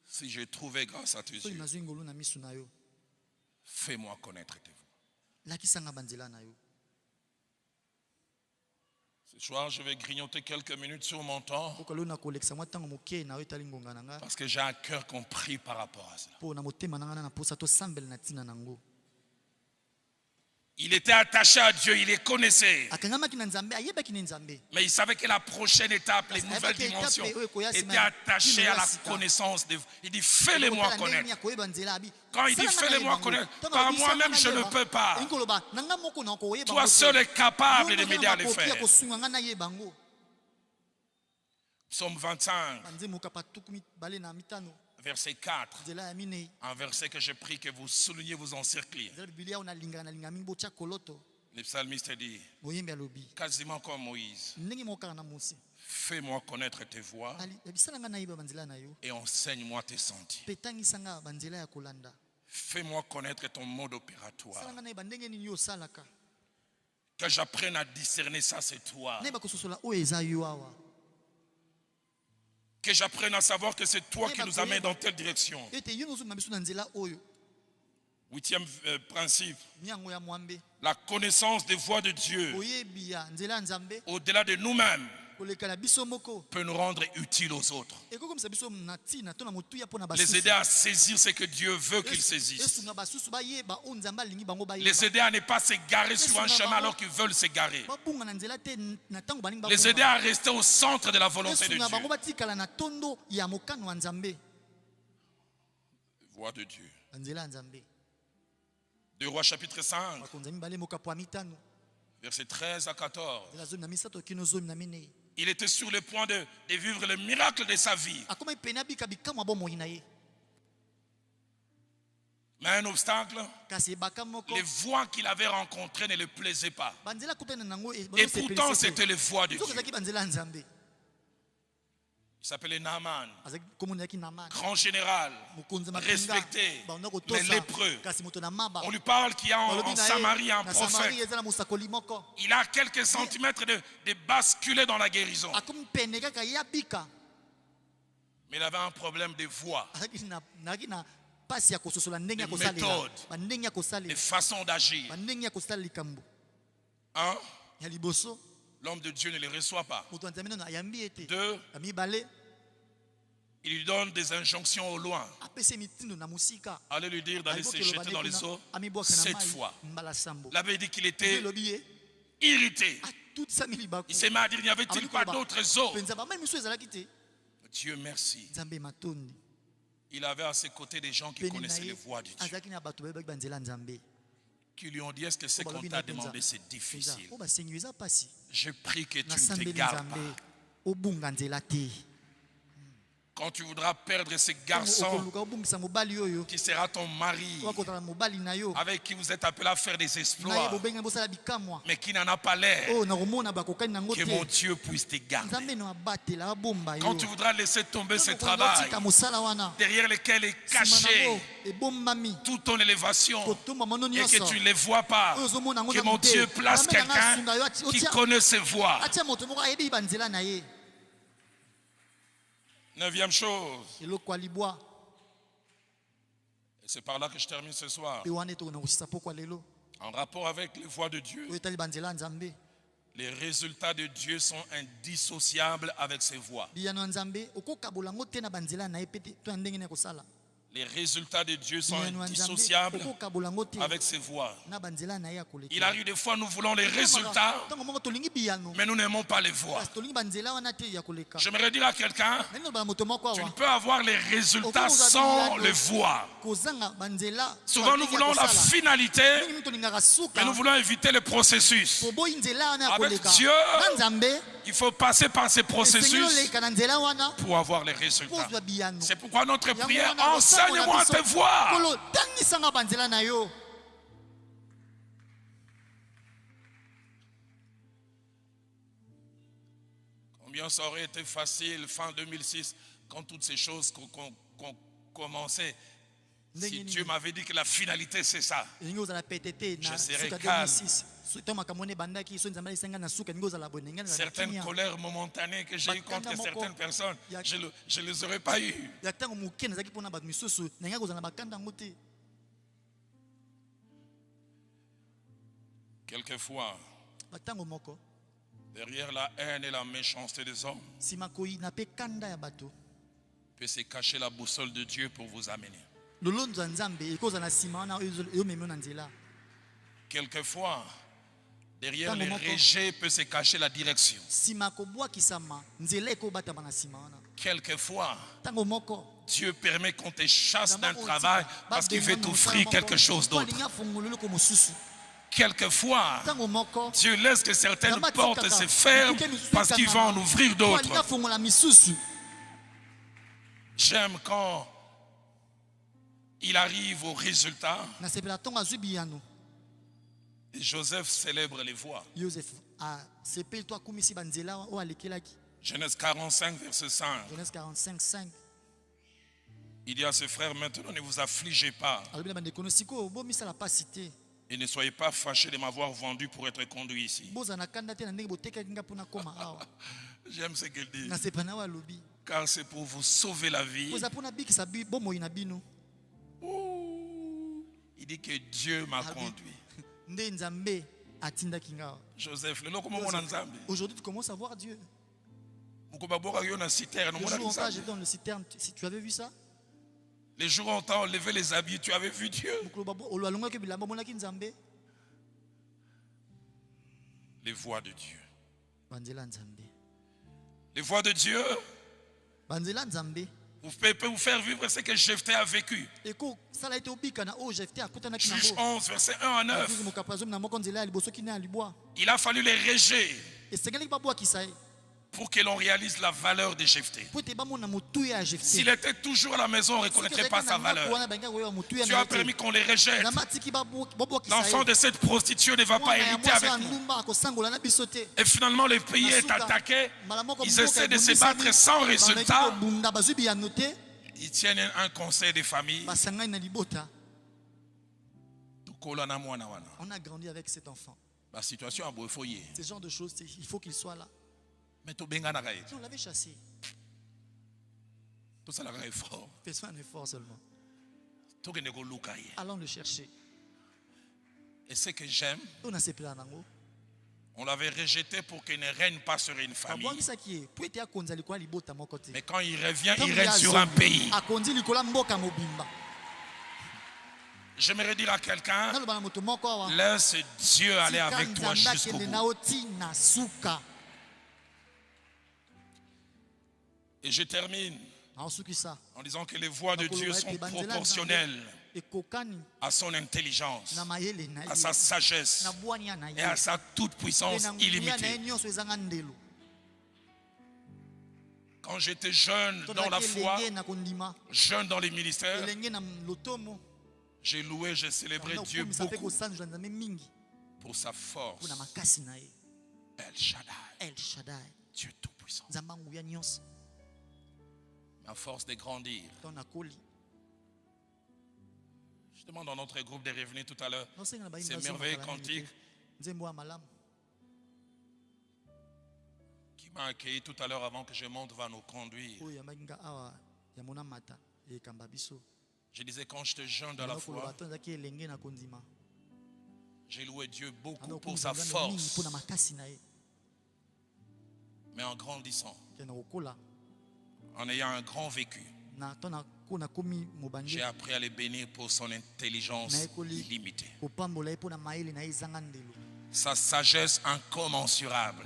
si j'ai trouvé grâce à tes yeux, fais-moi connaître tes voies. Ce soir, je vais grignoter quelques minutes sur mon temps parce que j'ai un cœur qu'on prie par rapport à cela. Il était attaché à Dieu, il les connaissait. Mais il savait que la prochaine étape, les nouvelles dimensions, étaient attachées à la connaissance de Dieu. Il dit, fais-les-moi connaître. Quand il dit, fais-les-moi connaître, par moi-même, je ne peux pas. Toi seul es capable de m'aider à le faire. Psaume 25. Verset 4, un verset que je prie que vous souligniez, vous encercliez. Le psalmiste dit, quasiment comme Moïse, fais-moi connaître tes voies et enseigne-moi tes sentiers. Fais-moi connaître ton mode opératoire. Que j'apprenne à discerner ça, c'est toi. Que j'apprenne à savoir que c'est toi qui nous amènes dans telle direction. 8e principe, la connaissance des voies de Dieu au-delà de nous-mêmes peut nous rendre utiles aux autres. Les aider à saisir ce que Dieu veut qu'ils saisissent. Les aider à ne pas s'égarer sur un chemin alors qu'ils veulent s'égarer. Les aider à rester au centre de la volonté de Dieu. Voix de Dieu. 2 Rois chapitre 5, versets 13 à 14. Il était sur le point de vivre le miracle de sa vie. Mais un obstacle, les voies qu'il avait rencontrées ne le plaisaient pas. Et pourtant, c'était les voies de Dieu. Il s'appelait Naaman, grand général, respecté, mais lépreux. On lui parle qu'il y a en Samarie un prophète. Il a quelques centimètres de basculer dans la guérison. Mais il avait un problème de voix, de méthode, de façon d'agir. Un, l'homme de Dieu ne les reçoit pas. 2, il lui donne des injonctions au loin. Allez lui dire d'aller se jeter dans les eaux 7 fois. L'abbé dit qu'il était irrité. Il s'est mis à dire, n'y avait-il pas d'autres eaux? Dieu merci. Il avait à ses côtés des gens qui connaissaient les voies de Dieu, qui lui ont dit, est-ce que ce qu'on t'a demandé c'est difficile? Je prie que tu ne t'égares pas. Quand tu voudras perdre ce garçon qui sera ton mari, avec qui vous êtes appelé à faire des exploits, mais qui n'en a pas l'air, que mon Dieu puisse te garder. Quand tu voudras laisser tomber ce travail derrière lequel est caché toute ton élévation et que tu ne les vois pas, que mon Dieu place quelqu'un qui connaît ses voies. 9e chose, c'est par là que je termine ce soir. En rapport avec les voies de Dieu, les résultats de Dieu sont indissociables avec ses voies. Les résultats de Dieu sont indissociables avec ses voies. Il arrive des fois, nous voulons les résultats, mais nous n'aimons pas les voies. J'aimerais dire à quelqu'un, tu ne peux avoir les résultats sans les voies. Souvent, nous voulons la finalité, mais nous voulons éviter le processus. Avec Dieu, il faut passer par ces processus pour avoir les résultats. C'est pourquoi notre prière, enseigne-moi tes voies. Combien ça aurait été facile fin 2006 quand toutes ces choses commençaient. Si Dieu m'avait dit que la finalité c'est ça, je serais calme. Certaines colères momentanées que j'ai eues contre certaines personnes, je ne les aurais pas eues. Quelquefois, derrière la haine et la méchanceté des hommes, peut se cacher la boussole de Dieu pour vous amener. Quelquefois, derrière les rejets peut se cacher la direction. Quelquefois, Dieu permet qu'on te chasse d'un travail parce qu'il veut t'offrir quelque chose d'autre. Quelquefois, Dieu laisse que certaines portes se ferment parce qu'il va en ouvrir d'autres. J'aime quand il arrive au résultat. Et Joseph célèbre les voies. Genèse 45, verset 5. Il dit à ses frères, maintenant ne vous affligez pas. Et ne soyez pas fâchés de m'avoir vendu pour être conduit ici. J'aime ce qu'il dit. Car c'est pour vous sauver la vie. Il dit que Dieu m'a conduit. Joseph, aujourd'hui tu commences à voir Dieu. Le jour où j'étais dans le citerne, tu avais vu ça? Les jours où on t'a enlevé les habits, tu avais vu Dieu. Les voies de Dieu. Les voies de Dieu peut vous faire vivre ce que Jephthé a vécu. Juge 11, verset 1 à 9. Il a fallu les régler pour que l'on réalise la valeur de Jephthé. S'il était toujours à la maison, on ne reconnaîtrait pas sa valeur. Tu as permis qu'on les rejette. L'enfant de cette prostituée ne va pas hériter avec nous. Et finalement, le pays est attaqué. Ils essaient de se battre sans résultat. Ils tiennent un conseil de famille. On a grandi avec cet enfant. La situation a beau foyer. Ce genre de choses, il faut qu'il soit là. Mais on l'avait chassé. Faisons un effort seulement. Allons le chercher. Et ce que j'aime, on l'avait rejeté pour qu'il ne règne pas sur une famille. Mais quand il revient, il règne sur un pays. J'aimerais dire à quelqu'un, laisse Dieu aller avec toi jusqu'au bout. Et je termine en disant que les voies de Dieu sont proportionnelles à son intelligence, à sa sagesse et à sa toute-puissance illimitée. Quand j'étais jeune dans la foi, jeune dans les ministères, j'ai loué, j'ai célébré Dieu beaucoup pour sa force. El Shaddai, Dieu tout-puissant. À force de grandir. Je demande à notre groupe de revenir tout à l'heure. C'est merveilleux cantique qui m'a accueilli tout à l'heure avant que je monte va nous conduire. Je disais quand j'étais jeune dans la foi, j'ai loué Dieu beaucoup pour sa force. Mais en grandissant, en ayant un grand vécu, j'ai appris à les bénir pour son intelligence illimitée. Sa sagesse incommensurable.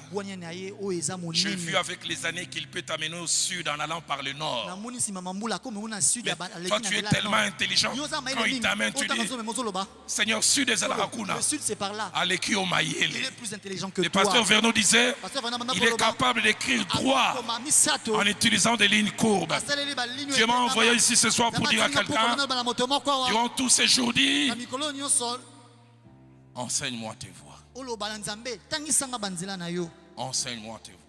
J'ai vu avec les années qu'il peut t'amener au sud en allant par le nord. Mais toi tu es tellement intelligent. Quand il t'amène, tu dis Seigneur, sud est Alarakuna. Aleki Omayele. Le pasteur Vernon disait il est capable d'écrire droit en utilisant des lignes courbes. Dieu m'a envoyé ici ce soir pour dire à quelqu'un durant tous ces jours, dis enseigne-moi tes voies. Enseigne-moi tes voies.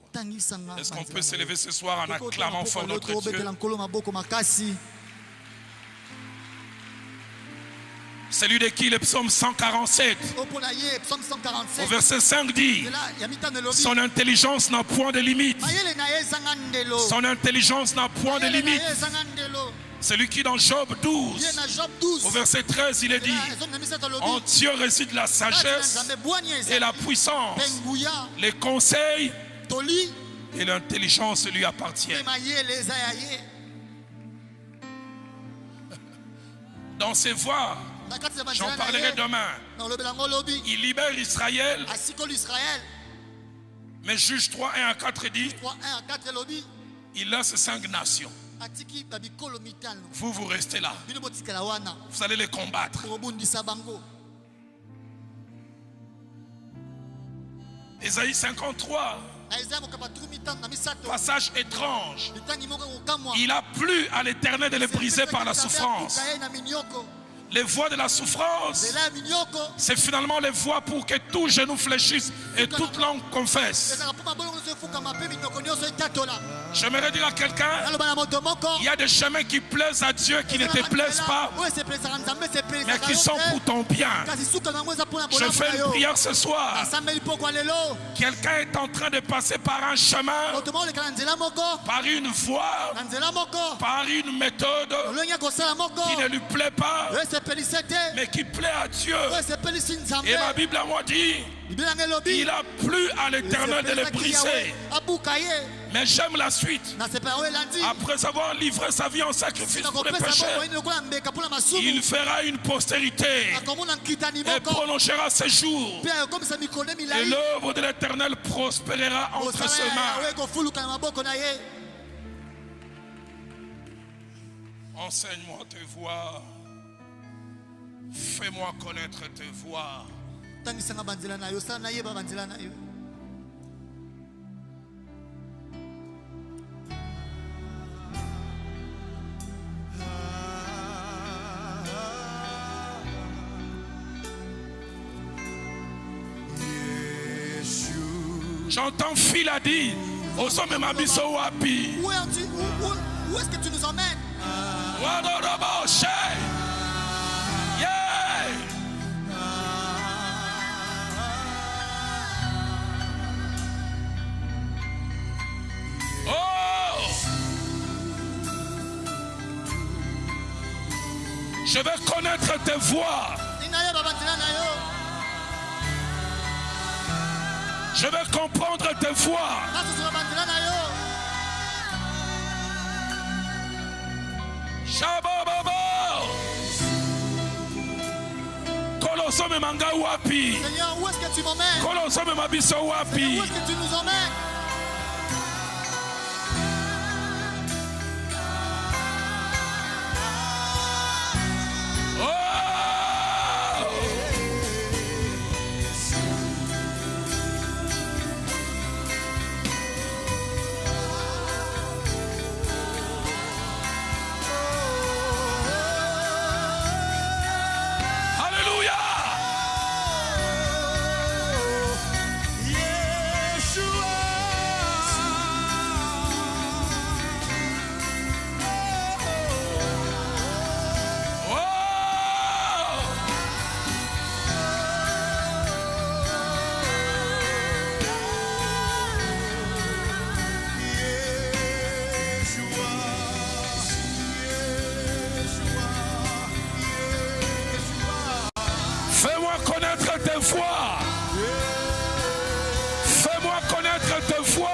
Est-ce qu'on peut s'élever ce soir en acclamant fort notre Dieu? Celui de qui le psaume 147 au verset 5 dit son intelligence n'a point de limite. Son intelligence n'a point de limite. Celui qui dans Job 12 au verset 13 il est dit en Dieu réside la sagesse et la puissance, les conseils et l'intelligence lui appartiennent. Dans ses voies, j'en parlerai demain, il libère Israël, mais Juge 3, 1 à 4 dit il laisse 5 nations. Vous restez là. Vous allez les combattre. Ésaïe 53. Passage étrange. Il a plu à l'Éternel de les briser par la souffrance. Les voies de la souffrance, c'est finalement les voies pour que tout genou fléchisse et toute langue confesse. J'aimerais dire à quelqu'un, il y a des chemins qui plaisent à Dieu qui ne te plaisent pas, mais qui sont pour ton bien. Je fais une prière ce soir. Quelqu'un est en train de passer par un chemin, par une voie, par une méthode qui ne lui plaît pas, mais qui plaît à Dieu. Et ma Bible à moi dit il a plu à l'Éternel de les briser. Mais j'aime la suite. Après avoir livré sa vie en sacrifice pour les péchés, il fera une postérité et prolongera ses jours. Et l'œuvre de l'Éternel prospérera entre ses mains. Enseigne-moi tes voies. Fais-moi connaître tes voies. J'entends Philadi. Où est-ce que tu nous emmènes? Je vais connaître tes voies. Je vais comprendre tes voies. Shabababa. Kolosome manga wapi. Seigneur, où est-ce que tu m'emmènes? Kolosome mabiso wapi. Où est-ce que tu nous emmènes? Yeshua. voies. Fais-moi connaître tes voies.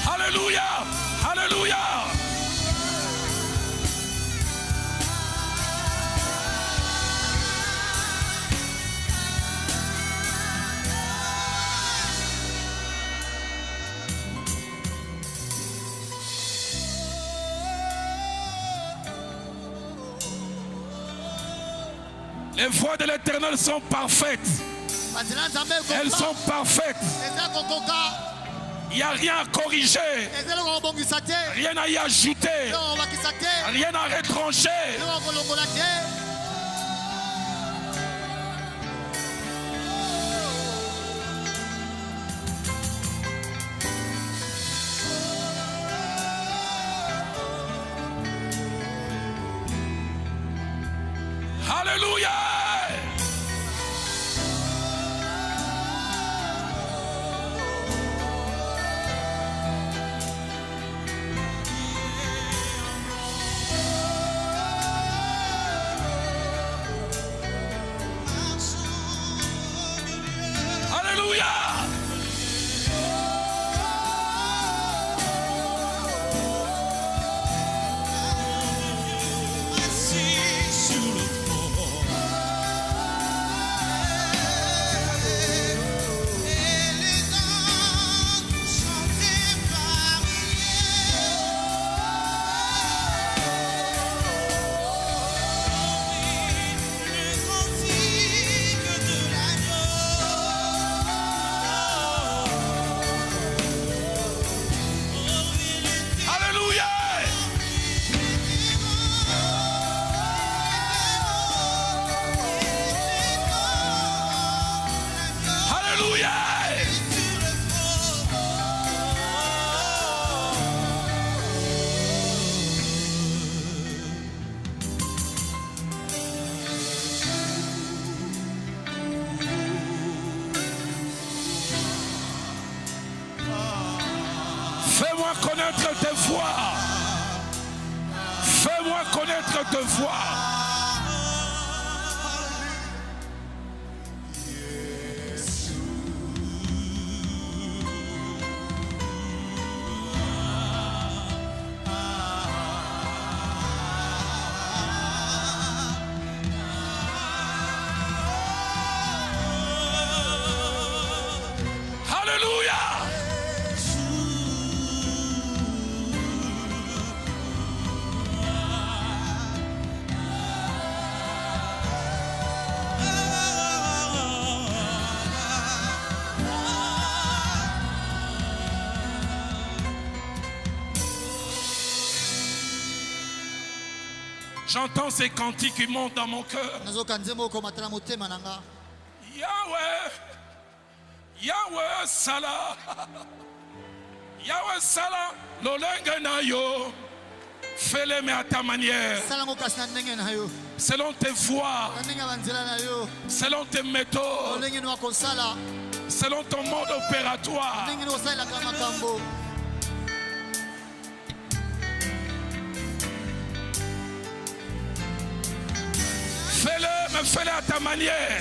Alléluia, alléluia. Les voies de l'Éternel sont parfaites. Elles sont parfaites. Il n'y a rien à corriger, rien à y ajouter, rien à retrancher. Alléluia. Fais-moi connaître tes voies. Fais-moi connaître tes voies. J'entends ces cantiques qui montent dans mon cœur. Yahweh, Yahweh Salah, Yahweh Salah, l'olenge na yo, fais-le mais à ta manière, selon tes voies, selon tes méthodes, selon ton mode opératoire. Fais-le, mais fais-le à ta manière.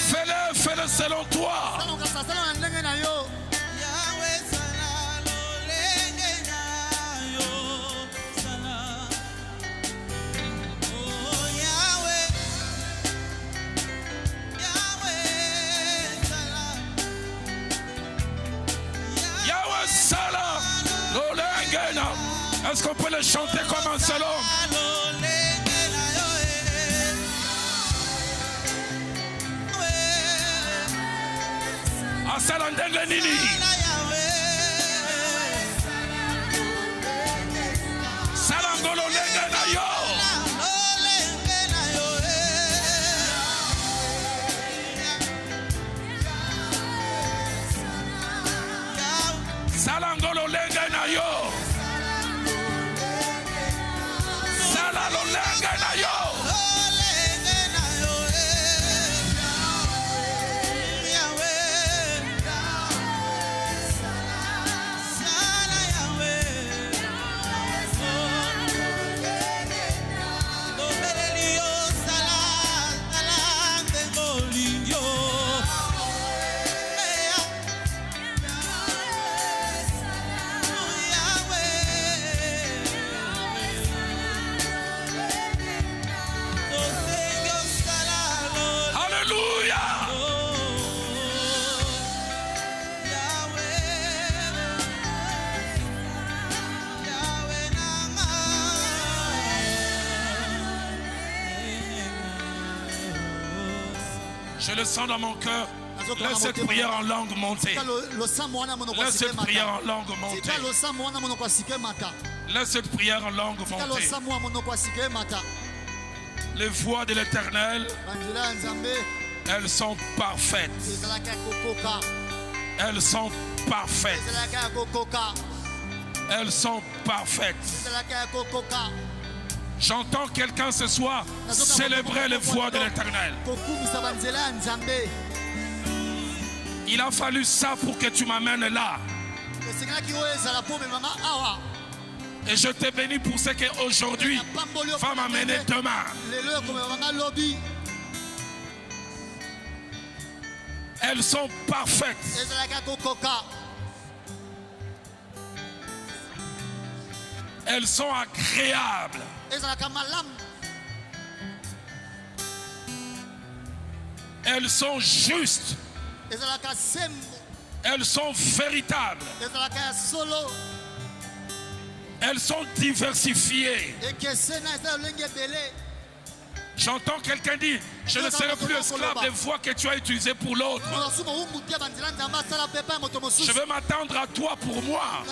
Fais-le, fais-le selon toi. Yahweh Salah, l'olengena. Est-ce qu'on peut le chanter comme un seul homme? Salandenge nini salangolo lenge na yo Je le sens dans mon cœur. Laisse cette prière en langue monter. Laisse cette prière en langue monter. Laisse cette prière en langue monter. Les voies de l'Éternel, elles sont parfaites. Elles sont parfaites. Elles sont parfaites. J'entends quelqu'un ce soir célébrer les voies de l'Éternel. Il a fallu ça pour que tu m'amènes là. Et je te bénis pour ce qu'aujourd'hui va m'amener demain. Elles sont parfaites. Elles sont agréables. Elles sont justes. Elles sont véritables. Elles sont diversifiées. J'entends quelqu'un dire, je ne serai plus esclave des voies que tu as utilisées pour l'autre. Je vais m'attendre à toi pour moi.